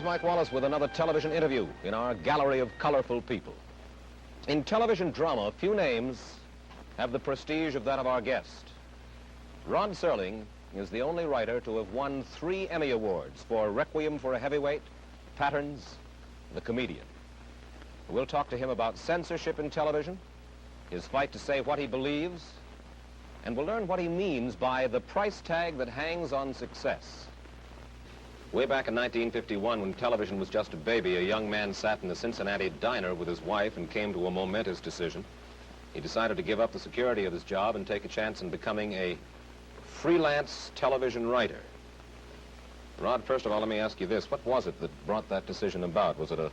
Mike Wallace with another television interview in our gallery of colorful people. In television drama, few names have the prestige of that of our guest. Rod Serling is the only writer to have won 3 Emmy Awards for Requiem for a Heavyweight, Patterns, The Comedian. We'll talk to him about censorship in television, his fight to say what he believes, and we'll learn what he means by the price tag that hangs on success. Way back in 1951, when television was just a baby, a young man sat in a Cincinnati diner with his wife and came to a momentous decision. He decided to give up the security of his job and take a chance in becoming a freelance television writer. Rod, first of all, let me ask you this. What was it that brought that decision about? Was it a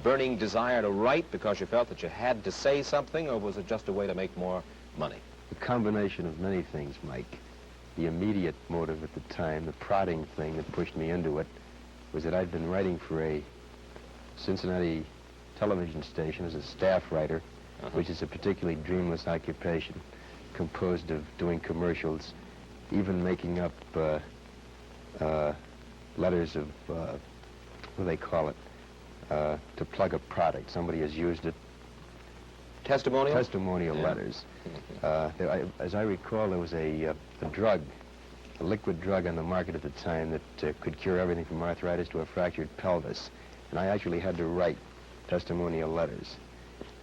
burning desire to write because you felt that you had to say something, or was it just a way to make more money? A combination of many things, Mike. The immediate motive at the time, the prodding thing that pushed me into it, was that I'd been writing for a Cincinnati television station as a staff writer, which is a particularly dreamless occupation, composed of doing commercials, even making up letters of, what do they call it, to plug a product. Somebody has used it. Testimonial? Testimonial letters. As I recall, there was a drug, a liquid drug on the market at the time that could cure everything from arthritis to a fractured pelvis. And I actually had to write testimonial letters.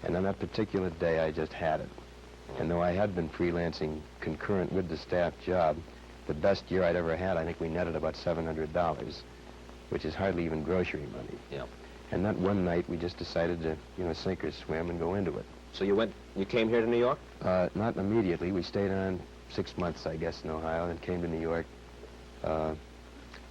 And on that particular day, I just had it. And though I had been freelancing concurrent with the staff job, the best year I'd ever had, I think we netted about $700, which is hardly even grocery money. Yeah. And that one night, we just decided to, sink or swim and go into it. So you came here to New York? Not immediately. We stayed on 6 months, I guess, in Ohio, and came to New York.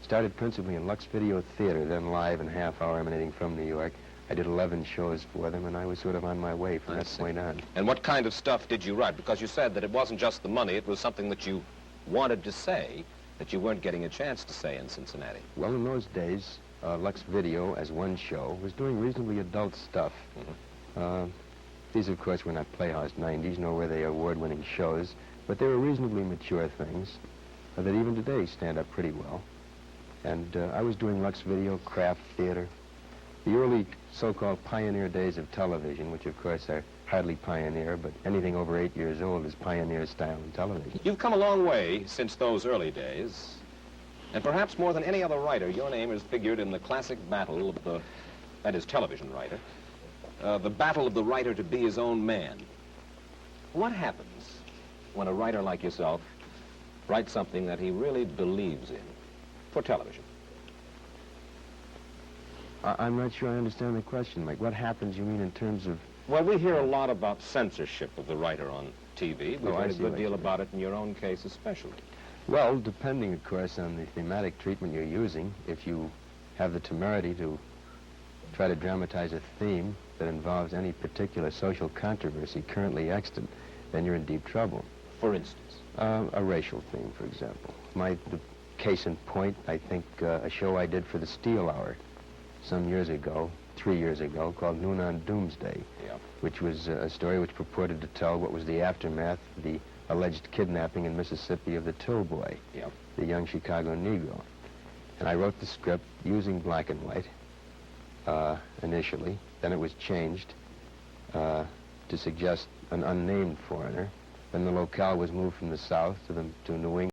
Started principally in Lux Video Theater, then live and half-hour emanating from New York. I did 11 shows for them, and I was sort of on my way from that point on. And what kind of stuff did you write? Because you said that it wasn't just the money, it was something that you wanted to say that you weren't getting a chance to say in Cincinnati. Well, in those days, Lux Video, as one show, was doing reasonably adult stuff. These, of course, were not Playhouse 90s, nor were they award-winning shows, but they were reasonably mature things that even today stand up pretty well. And I was doing Lux Video, craft theater, the early so-called pioneer days of television, which, of course, are hardly pioneer, but anything over 8 years old is pioneer style in television. You've come a long way since those early days, and perhaps more than any other writer, your name has figured in the classic battle of the, that is, television writer, the battle of the writer to be his own man. What happens when a writer like yourself writes something that he really believes in for television? I'm not sure I understand the question, Mike. What happens, you mean, in terms of... Well, we hear a lot about censorship of the writer on TV. We've heard a good deal about it in your own case especially. Well, depending, of course, on the thematic treatment you're using, if you have the temerity to try to dramatize a theme that involves any particular social controversy currently extant, then you're in deep trouble. For instance? A racial theme, for example. The case in point, I think, a show I did for the Steel Hour some years ago, 3 years ago, called Noon on Doomsday, which was a story which purported to tell what was the aftermath of the alleged kidnapping in Mississippi of the Till Boy, the young Chicago Negro. And I wrote the script using black and white initially. Then it was changed to suggest an unnamed foreigner. Then the locale was moved from the South to New England.